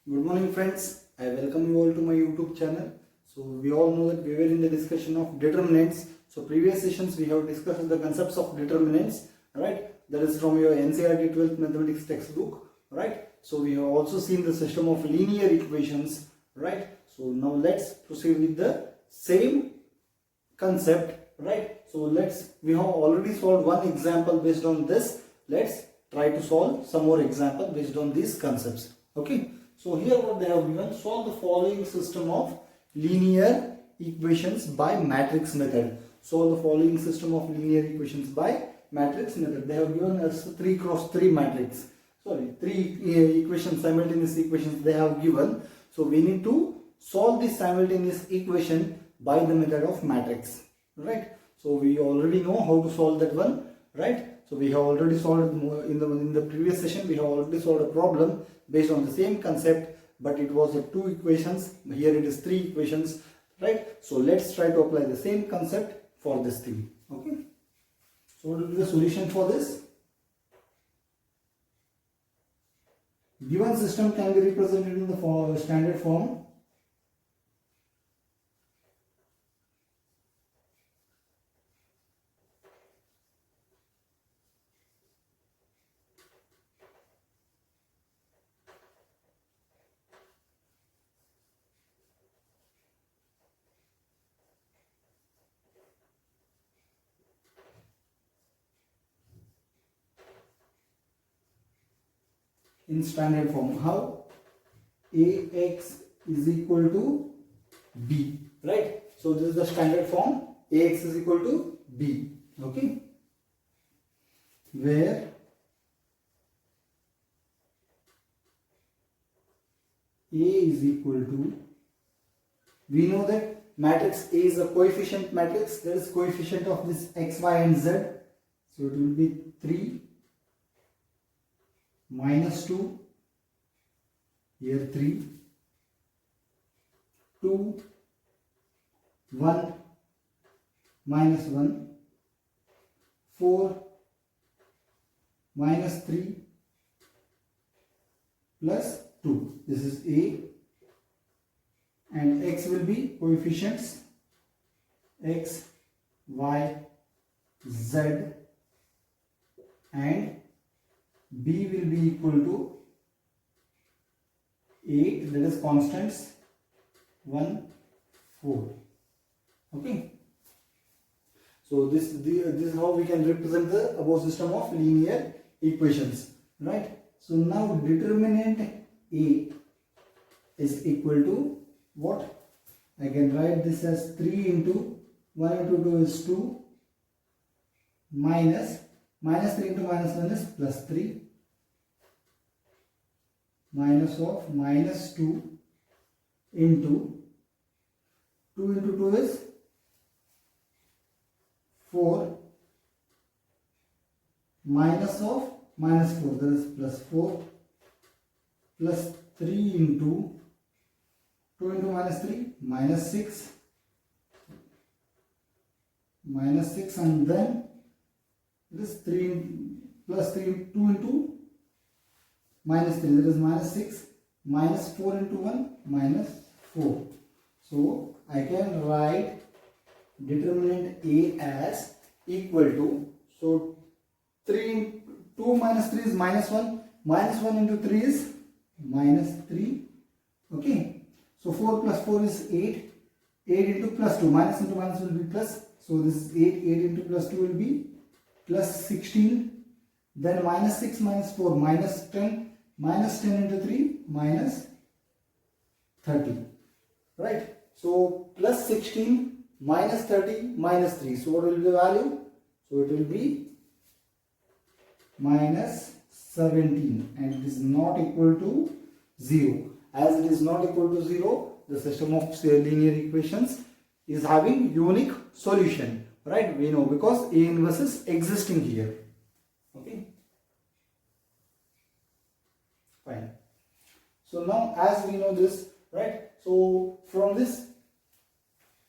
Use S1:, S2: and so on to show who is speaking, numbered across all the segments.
S1: Good morning friends, I welcome you all to my YouTube channel. So we all know that we were in the discussion of determinants. So previous sessions we have discussed the concepts of determinants, right? That is from your NCERT 12th mathematics textbook, right? So we have also seen the system of linear equations, right? So now let's proceed with the same concept, right? So we have already solved one example based on this. Let's try to solve some more example based on these concepts. Okay, so here what they have given: solve the following system of linear equations by matrix method. Solve the following system of linear equations by matrix method. They have given us 3 cross 3 matrix. Three equations, simultaneous equations they have given. So we need to solve this simultaneous equation by the method of matrix, right? So we already know how to solve that one, right? So we have already solved in the previous session. We have already solved a problem based on the same concept, but it was 2 equations. Here it is 3 equations, right? So let's try to apply the same concept for this thing. Okay. So what will be the solution for this? Given system can be represented in the standard form. In standard form, how? Ax is equal to b, right? So this is the standard form. Ax is equal to b, okay, where A is equal to, we know that matrix A is a coefficient matrix. There is coefficient of this x, y and z. So it will be 3 minus 2, here 3, 2, 1, minus 1, 4, minus 3, plus 2. This is A, and x will be coefficients x, y, z, and b will be equal to 8, that is constants 1, 4. Okay. So this is how we can represent the above system of linear equations, right? So now determinant A is equal to what? I can write this as 3 into 1 into 2 is 2, minus 3 into minus 1 is plus 3, minus of minus 2 into 2 into 2 is 4, minus of minus 4, that is plus 4, plus 3 into 2 into minus 3, minus 6, and then this 3 plus 3, 2 into minus 3, that is minus 6, minus 4 into 1, minus 4. So I can write determinant A as equal to, so 2 minus 3 is minus 1, minus 1 into 3 is minus 3, okay. So 4 plus 4 is 8, 8 into plus 2, minus into minus will be plus, so this is 8, 8 into plus 2 will be plus 16, then minus 6 minus 4 minus 10, minus 10 into 3 minus 30, right? So plus 16 minus 30 minus 3, so what will be the value? So it will be minus 17, and it is not equal to 0. As it is not equal to 0, the system of linear equations is having unique solution, right? We know because A inverse is existing here. Okay, fine. So now as we know this, right? So from this,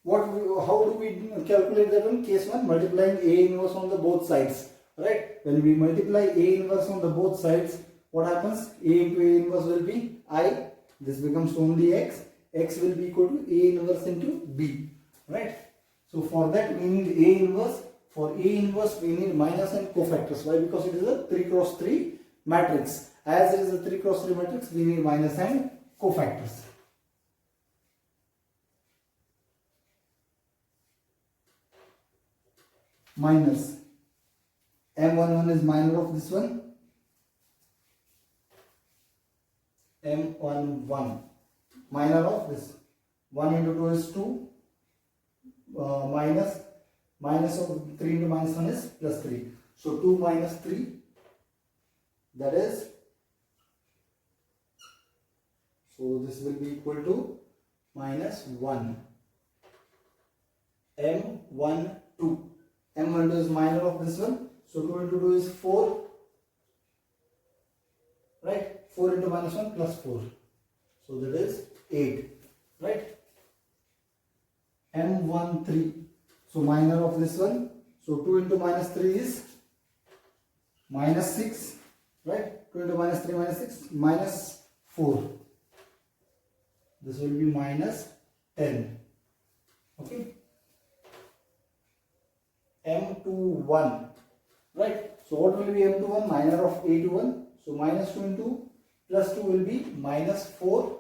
S1: how do we calculate that one? Case 1, multiplying A inverse on the both sides, right? When we multiply A inverse on the both sides, what happens? A into A inverse will be I, this becomes only x. X will be equal to A inverse into B, right? So for that we need A inverse. For A inverse we need minus and cofactors. Why? Because it is a 3 cross 3 matrix. As it is a 3 cross 3 matrix, we need minus and cofactors. Minus M11 is minor of this one. M11 minor of this. 1 into 2 is 2. Minus of 3 into minus 1 is plus 3. So 2 minus 3, that is, so this will be equal to minus 1. M12. M12 is minor of this one. So 2 into 2 is 4. Right? 4 into minus 1 plus 4. So that is 8. Right? M13. So minor of this one. So 2 into minus 3 is minus 6. Right? 2 into minus 3 minus 6 minus 4. This will be minus 10. Okay? M21. Right? So what will be M21? Minor of A21. So minus 2 into plus 2 will be minus 4.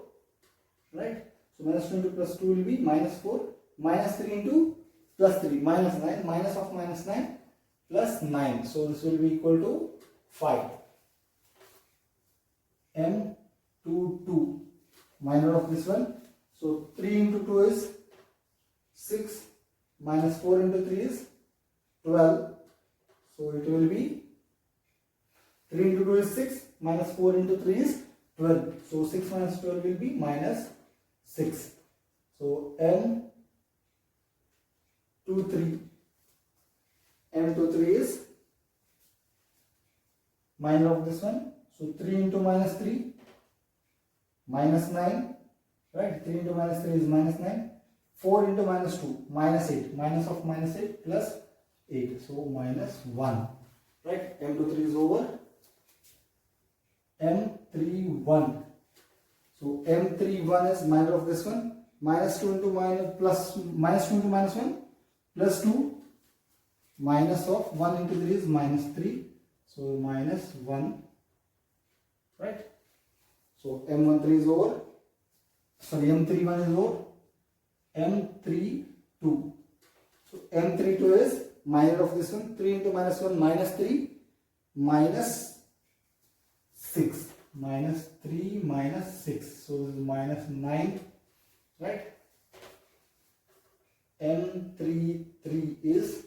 S1: Right? So minus 2 into plus 2 will be minus 4. Minus 3 into plus 3. Minus 9. Minus of minus 9 plus 9. So this will be equal to 5. M22. Minor of this one. So 3 into 2 is 6. Minus 4 into 3 is 12. So it will be 3 into 2 is 6. Minus 4 into 3 is 12. So 6 minus 12 will be minus 6. So M23. M23 is minor of this one. So 3 into minus 3 minus 9. Right? 3 into minus 3 is minus 9. 4 into minus 2 minus 8. Minus of minus 8 plus 8. So minus 1. Right? M23 is over. M31. So M31 is minor of this one. Minus 2 into minus 2 into minus 1 plus 2. Minus of 1 into 3 is minus 3. So minus 1. Right? So M13 is over. Sorry, M31 is over. M32. So M32 is minor of this one. 3 into minus 1 minus 3 minus 6. Minus 3 minus 6. So this is minus 9. Right? M33 is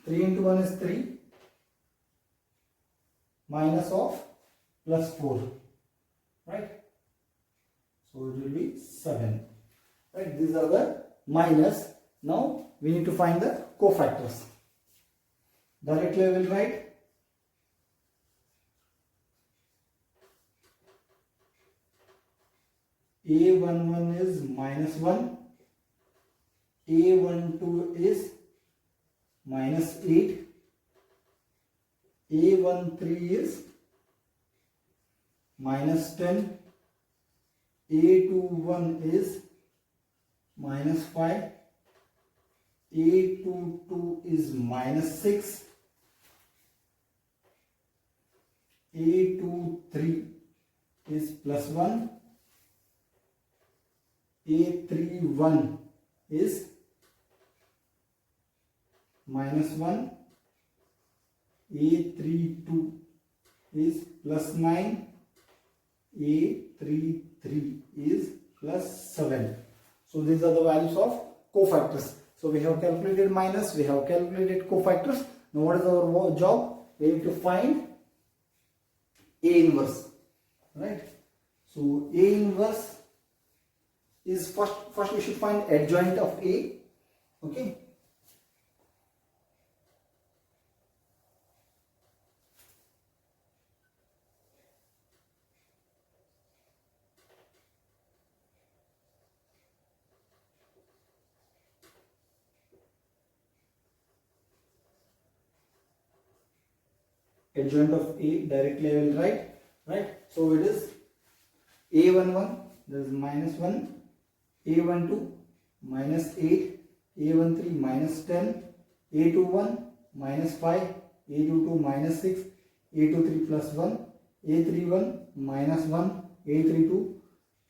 S1: 3 into 1 is 3 minus of plus 4. Right? So it will be 7. Right? These are the minus. Now we need to find the cofactors. Directly I will write A11 is minus 1. A12 is minus 8. A13 is minus 10. A21 is minus 5. A22 is minus 6. A23 is plus 1. A31 is minus 1. A32 is plus 9. A33 is plus 7. So these are the values of cofactors. So we have calculated minus, we have calculated cofactors. Now what is our job? We need to find A inverse. Right? So A inverse is first we should find adjoint of A. Okay. Adjoint of A, directly I will write. Right. So it is A11, that is minus 1, A12 minus 8, A13 minus 10, A21 minus 5, A22 minus 6, A23 plus 1, A31 minus 1, A32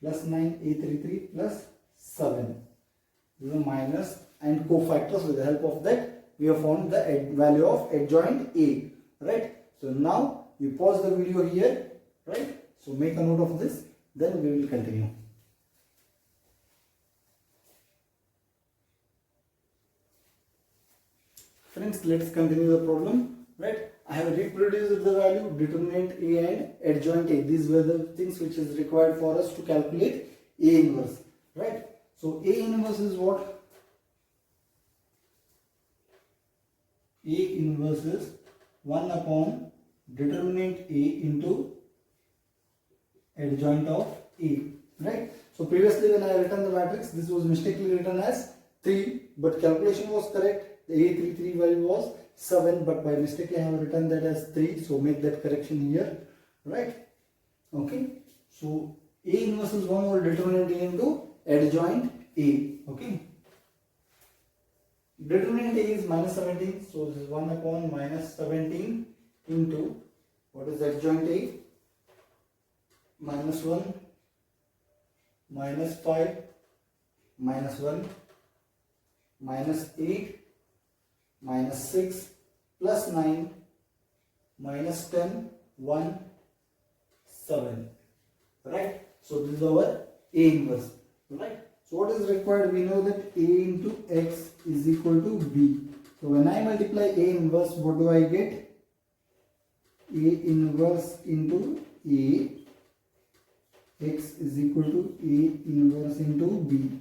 S1: plus 9, A33 plus 7. These are minus and cofactors. With the help of that, we have found the value of adjoint A. Right? So now you pause the video here. Right? So make a note of this. Then we will continue. Friends, let's continue the problem. Right? I have reproduced the value, determinant A and adjoint A. These were the things which is required for us to calculate A inverse. Right? So A inverse is what? A inverse is 1 upon determinant A into adjoint of A. Right? So previously when I written the matrix, this was mistakenly written as 3, but calculation was correct. The A33 value was 7, but by mistake I have written that as 3, so make that correction here. Right? Okay. So A inverse is 1 over determinant A into adjoint A. Okay. Determinant A is minus 17, so this is 1 upon minus 17 into what is adjoint A? Minus 1, minus 5, minus 1, minus 8, minus 6, plus 9, minus 10, 1, 7. Right? So this is our A inverse. Right? So what is required? We know that A into X is equal to B. So when I multiply A inverse, what do I get? A inverse into A. X is equal to A inverse into B.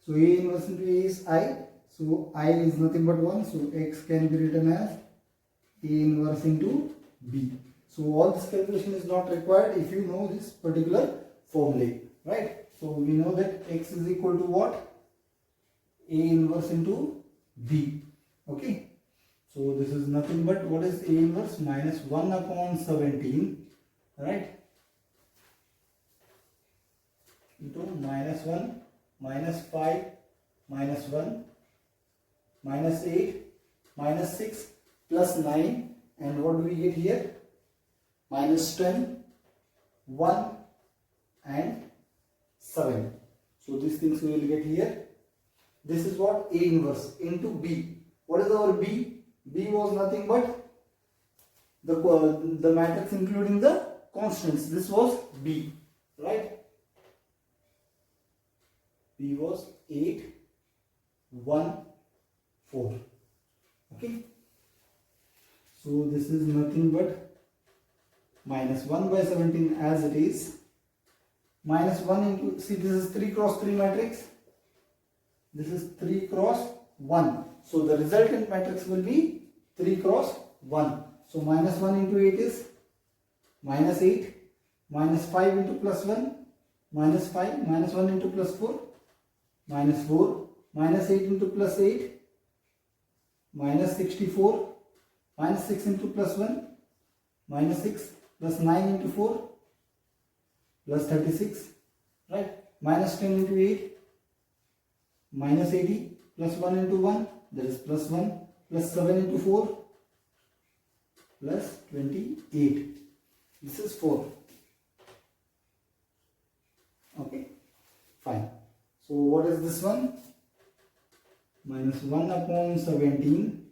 S1: So A inverse into A is I. So I is nothing but 1. So X can be written as A inverse into B. So all this calculation is not required if you know this particular formula. Right? So we know that X is equal to what? A inverse into B. Okay. So this is nothing but what is A inverse? Minus 1 upon 17. Right? Into minus 1, minus 5, minus 1, minus 8, minus 6, plus 9. And what do we get here? Minus 10, 1 and 7. So these things we will get here. This is what? A inverse into B. What is our B? B was nothing but the matrix including the constants. This was B. Right? B was 8, 1, 4. Okay. So this is nothing but minus 1 by 17 as it is. Minus 1 into, see this is 3 cross 3 matrix. This is 3 cross 1. So the resultant matrix will be 3 cross 1. So minus 1 into 8 is minus 8. Minus 5 into plus 1. Minus 5. Minus 1 into plus 4. Minus 4. Minus 8 into plus 8. Minus 64. Minus 6 into plus 1. Minus 6. Plus 9 into 4. Plus 36, right? Minus 10 into 8, minus 80, plus 1 into 1, that is plus 1, plus 7 into 4, plus 28. This is 4. Okay, fine. So what is this one? Minus 1 upon 17,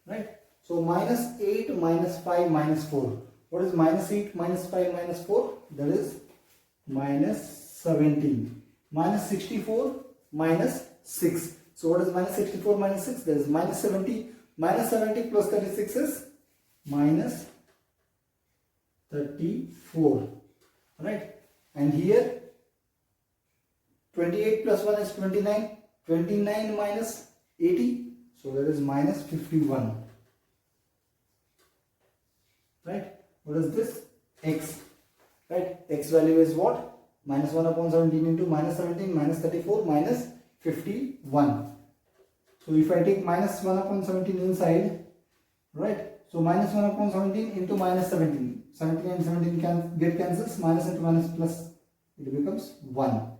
S1: right? So minus 8, minus 5, minus 4. What is minus 8, minus 5, minus 4? That is minus 17. Minus 64, minus 6. So what is minus 64, minus 6? That is minus 70. Minus 70 plus 36 is minus 34. Right? And here 28 plus 1 is 29. 29 minus 80. So that is minus 51. Right? What is this? X. Right? X value is what? Minus 1 upon 17 into minus 17, minus 34, minus 51. So if I take minus 1 upon 17 inside, right? So minus 1 upon 17 into minus 17. 17 and 17 can get cancels. Minus into minus plus, it becomes 1.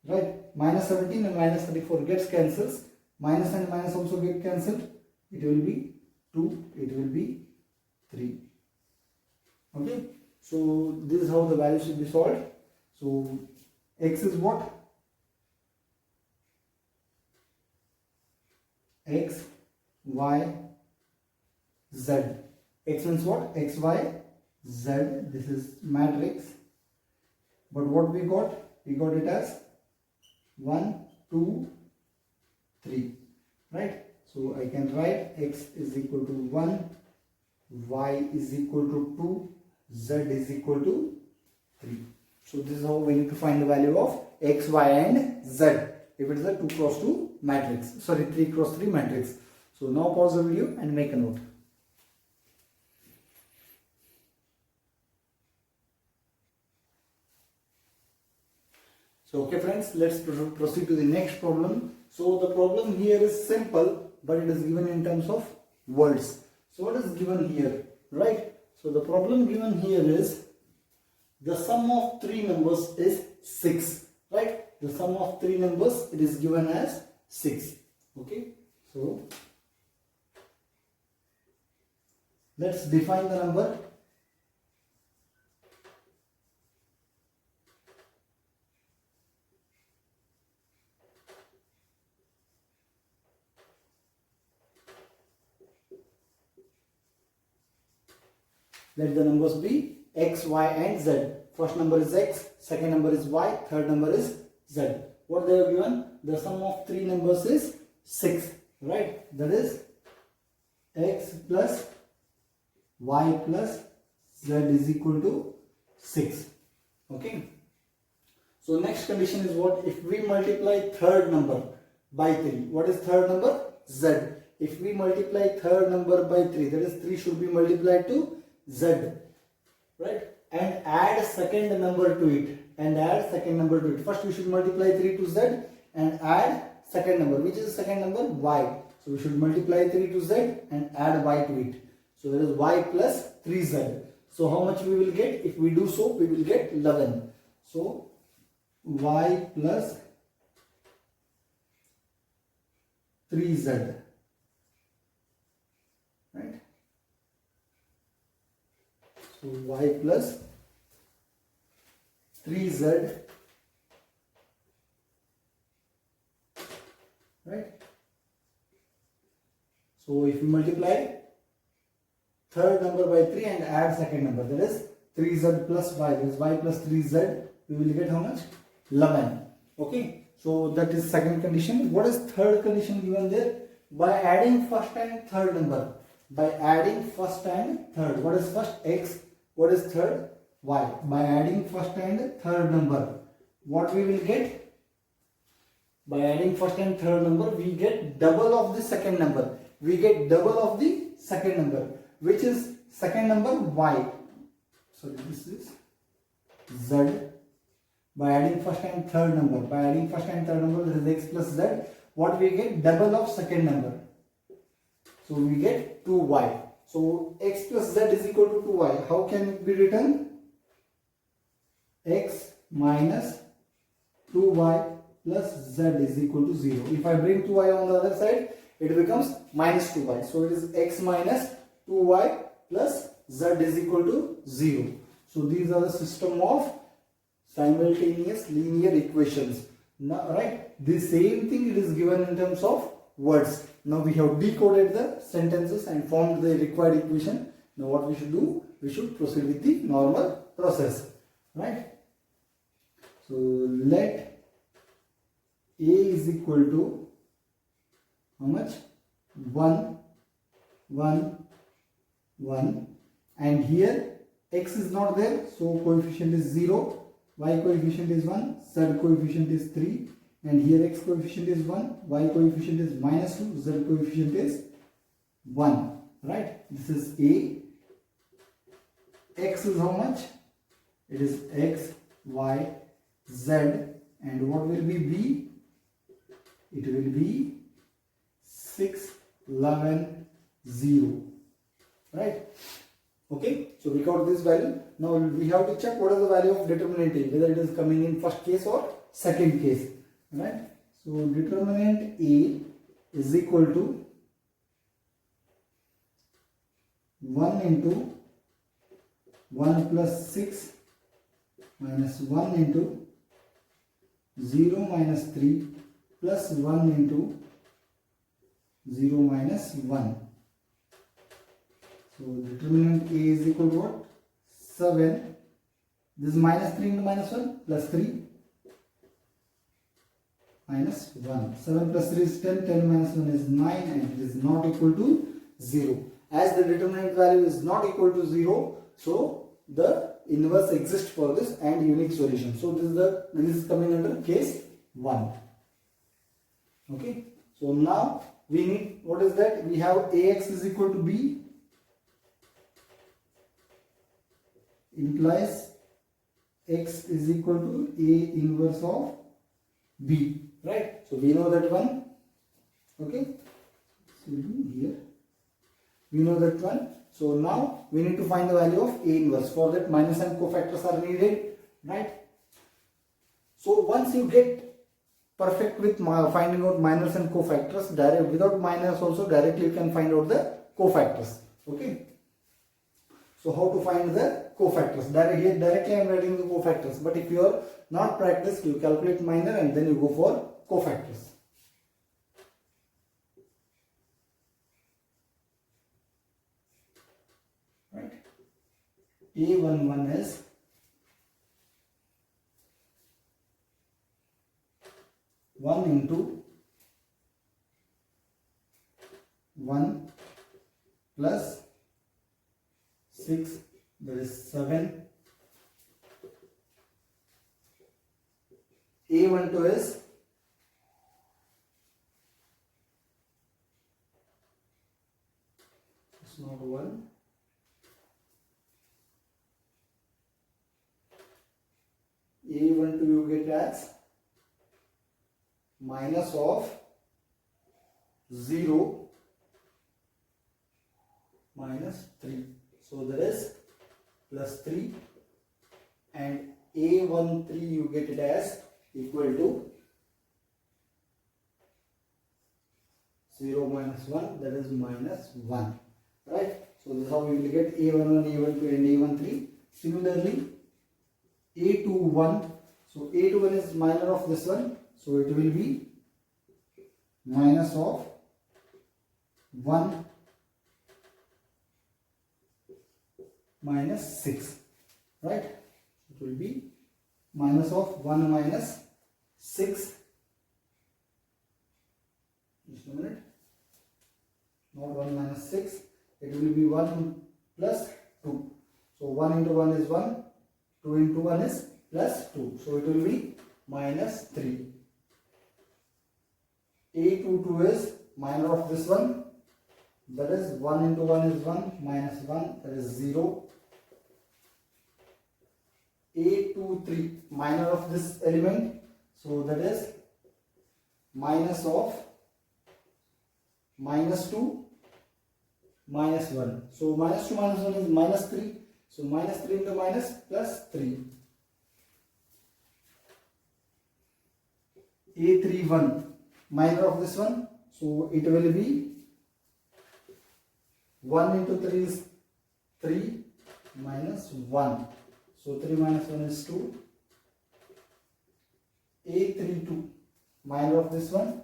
S1: Right? Minus 17 and minus 34 gets cancels. Minus and minus also get cancelled. It will be 2. It will be 3. Okay. So this is how the value should be solved. So x is what? X, y, z. X means what? X, y, z. This is matrix. But what we got? We got it as 1, 2, 3. Right? So I can write x is equal to 1, y is equal to 2, z is equal to 3. So this is how we need to find the value of x, y and z if it is a 2 cross 2 matrix. Sorry, 3 cross 3 matrix. So now pause the video and make a note. So okay friends, let's proceed to the next problem. So the problem here is simple, but it is given in terms of words. So what is given here, right? So the problem given here is the sum of three numbers is 6, right? The sum of three numbers, it is given as 6. Okay, so let's define the number. Let the numbers be x, y and z. First number is x, second number is y, third number is z. What they have given? The sum of three numbers is 6, right? That is x plus y plus z is equal to 6. Okay. So next condition is what? If we multiply third number by 3. What is third number? Z. If we multiply third number by 3, that is 3 should be multiplied to z, right? And add second number to it. First we should multiply 3 to z and add second number. Which is the second number? Y. So we should multiply 3 to z and add y to it. So that is y plus 3z. So how much we will get? If we do so, we will get 11. So y plus 3z. Right? So y plus 3z, right? So if we multiply third number by 3 and add second number, that is 3z plus y, that is y plus 3z, we will get how much? 11. Okay, so that is second condition. What is third condition given there? By adding first and third number. By adding first and third. What is first? X. What is third? Y. By adding first and third number, what we will get? By adding first and third number, we get double of the second number. We get double of the second number, which is second number y. Sorry, this is z. By adding first and third number, this is x plus z. What we get? Double of second number. So we get 2y. So x plus z is equal to 2y. How can it be written? X minus 2y plus z is equal to 0. If I bring 2y on the other side, it becomes minus 2y. So it is x minus 2y plus z is equal to 0. So these are the system of simultaneous linear equations. Now, right? The same thing it is given in terms of words. Now we have decoded the sentences and formed the required equation. Now what we should do? We should proceed with the normal process. Right? So let A is equal to how much? 1, 1, 1. And here x is not there. So coefficient is 0. Y coefficient is 1. Z coefficient is 3. And here x coefficient is 1, y coefficient is minus 2, z coefficient is 1. Right? This is A. X is how much? It is x, y, z. And what will be B? It will be 6, 11, 0. right? Okay, so we got this value. Now we have to check what is the value of determinant A, whether it is coming in first case or second case, right? So determinant A is equal to 1 into 1 plus 6 minus 1 into 0 minus 3 plus 1 into 0 minus 1. So determinant A is equal to what? 7. This is minus 3 into minus 1 plus 3 minus 1. 7 plus 3 is 10. 10 minus 1 is 9 and it is not equal to 0. As the determinant value is not equal to 0, so the inverse exists for this and unique solution. So this is coming under case 1. Okay. So now we need, what is that? We have AX is equal to B, implies X is equal to A inverse of B, right? So we know that one. Okay. So here we know that one. So now we need to find the value of A inverse. For that, minus and cofactors are needed, right? So once you get perfect with finding out minus and cofactors, direct without minus also directly you can find out the cofactors. Okay. So how to find the cofactors? Directly I am writing the cofactors. But if you are not practiced, you calculate minor and then you go for cofactors. Right? A11 is 1 into 1 plus 6, that is 7. A12 is it's not 1. A12 you get as minus of 0 minus 3. So there is plus 3 and A13 you get it as equal to 0 minus 1, that is minus 1, right? So this is how we will get A11, A12 and A13. Similarly A21, so A21 is minor of this one, so it will be minus of 1 minus 6, right? It will be minus of 1 minus 6. Just a minute. Not 1 minus 6. It will be 1 plus 2. So 1 into 1 is 1. 2 into 1 is plus 2. So it will be minus 3. A22 is minor of this one. That is 1 into 1 is 1 minus 1, that is 0. A23 minor of this element, so that is minus of minus 2 minus 1. So minus 2 minus 1 is minus 3. So minus 3 into minus plus 3. A31 minor of this one, so it will be 1 into 3 is 3 minus 1. So 3 minus 1 is 2. A32 minor of this one,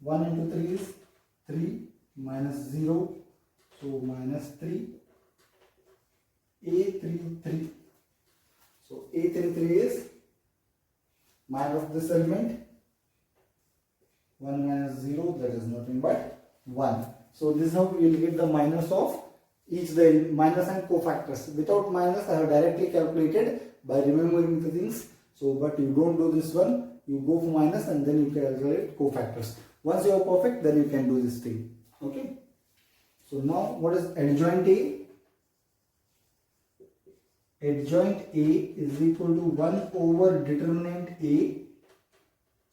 S1: 1 into 3 is 3 minus 0. So minus 3. A33. So A33 is minor of this element. 1 minus 0, that is nothing but 1. So this is how we will get the minus of each the minus and cofactors. Without minus I have directly calculated by remembering the things. So but you don't do this one. You go for minus and then you calculate cofactors. Once you are perfect, then you can do this thing. Okay. So now what is adjoint A? Adjoint A is equal to 1 over determinant A.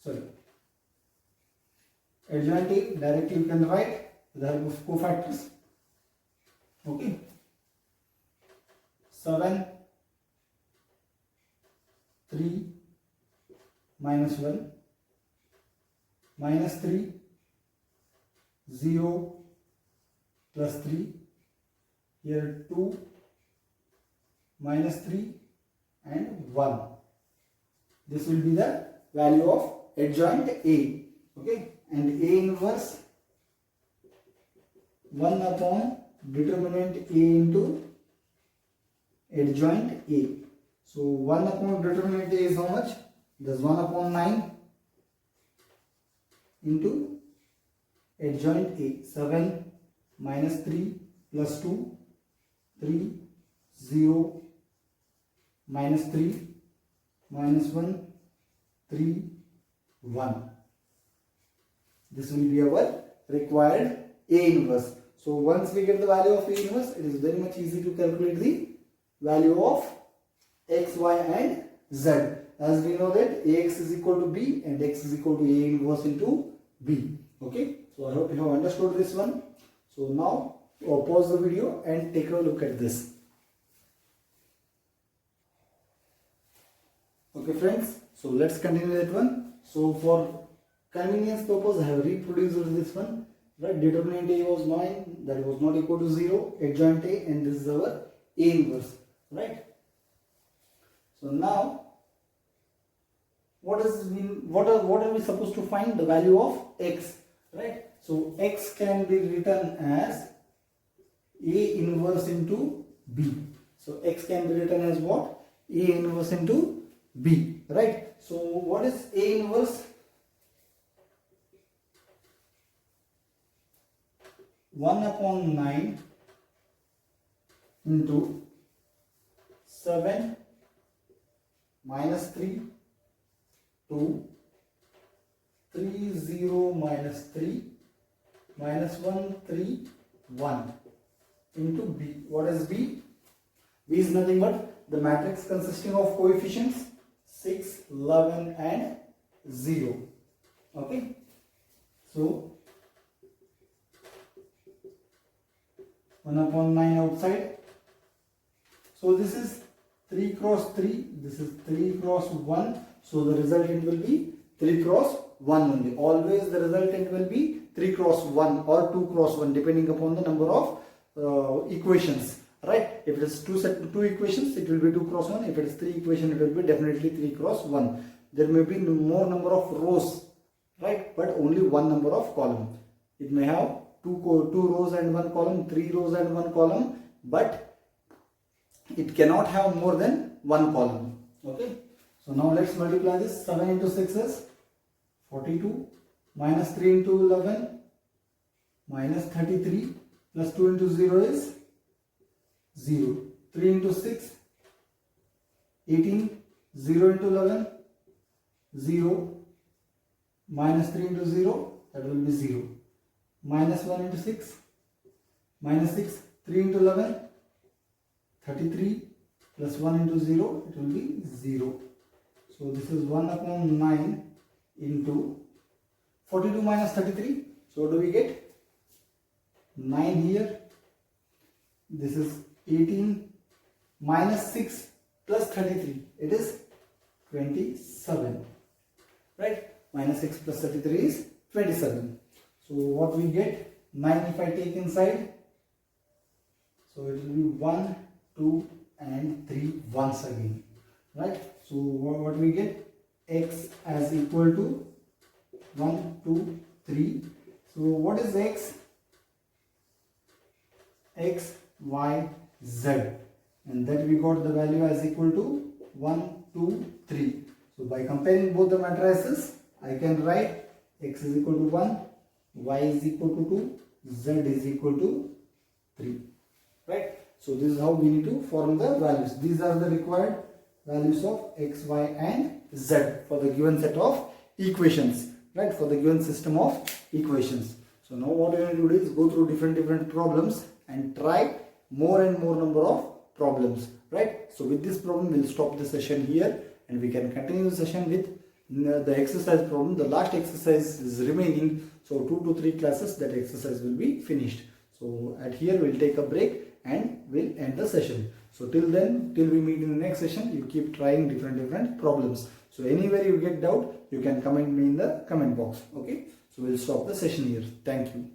S1: Sorry. Adjoint A directly you can write with the help of cofactors. Okay, 7, 3, minus 1, minus 3, 0, plus 3, here 2, minus 3 and 1. This will be the value of adjoint A. Okay, and A inverse 1 upon determinant A into adjoint A. So 1 upon determinant A is how much? That's 1 upon 9 into adjoint A. 7 minus 3 plus 2, 3, 0, minus 3, minus 1, 3, 1. This will be our required A inverse. So once we get the value of A inverse, it is very much easy to calculate the value of x, y and z. As we know that Ax is equal to B and x is equal to A inverse into B. Okay, so I hope you have understood this one. So now pause the video and take a look at this. Okay friends, so let's continue that one. So for convenience purpose, I have reproduced this one. Right, determinant A was 9, that was not equal to 0, adjoint A, and this is our A inverse. Right. So now, what are we supposed to find? The value of x. Right. So x can be written as A inverse into B. So x can be written as what? A inverse into B. Right. So what is A inverse? 1 upon 9 into 7 minus 3, 2, 3, 0, minus 3, minus 1, 3, 1 into B. What is B? B is nothing but the matrix consisting of coefficients 6, 11 and 0. Okay. So 1 upon 9 outside. So this is 3 cross 3. This is 3 cross 1. So the resultant will be 3 cross 1 only. Always the resultant will be 3 cross 1 or 2 cross 1 depending upon the number of equations. Right? If it is two equations, it will be 2 cross 1. If it is 3 equations, it will be definitely 3 cross 1. There may be more number of rows, right? But only one number of column. It may have two rows and one column, 3 rows and one column, but it cannot have more than one column. Okay. So now let's multiply this. 7 into 6 is 42, minus 3 into 11, minus 33, plus 2 into 0 is 0. 3 into 6, 18, 0 into 11, 0, minus 3 into 0, that will be 0. Minus 1 into 6, minus 6, 3 into 11, 33, plus 1 into 0, it will be 0. So this is 1 upon 9 into 42 minus 33. So what do we get? 9 here. This is 18 minus 6 plus 33. It is 27. Right? Minus 6 plus 33 is 27. So what we get? 9 if I take inside. So it will be 1, 2 and 3 once again. Right? So what we get? X as equal to 1, 2, 3. So what is X? X, Y, Z. And that we got the value as equal to 1, 2, 3. So by comparing both the matrices, I can write X is equal to 1, Y is equal to 2, Z is equal to 3. Right? So this is how we need to form the values. These are the required values of X, Y and Z for the given set of equations. Right? For the given system of equations. So now what we are going to do is go through different problems and try more and more number of problems. Right? So with this problem we'll stop the session here and we can continue the session with the exercise problem. The last exercise is remaining. So 2 to 3 classes that exercise will be finished. So at here we'll take a break and we'll end the session. So till then, till we meet in the next session, you keep trying different problems. So anywhere you get doubt, you can comment me in the comment box. Okay, so we'll stop the session here. Thank you.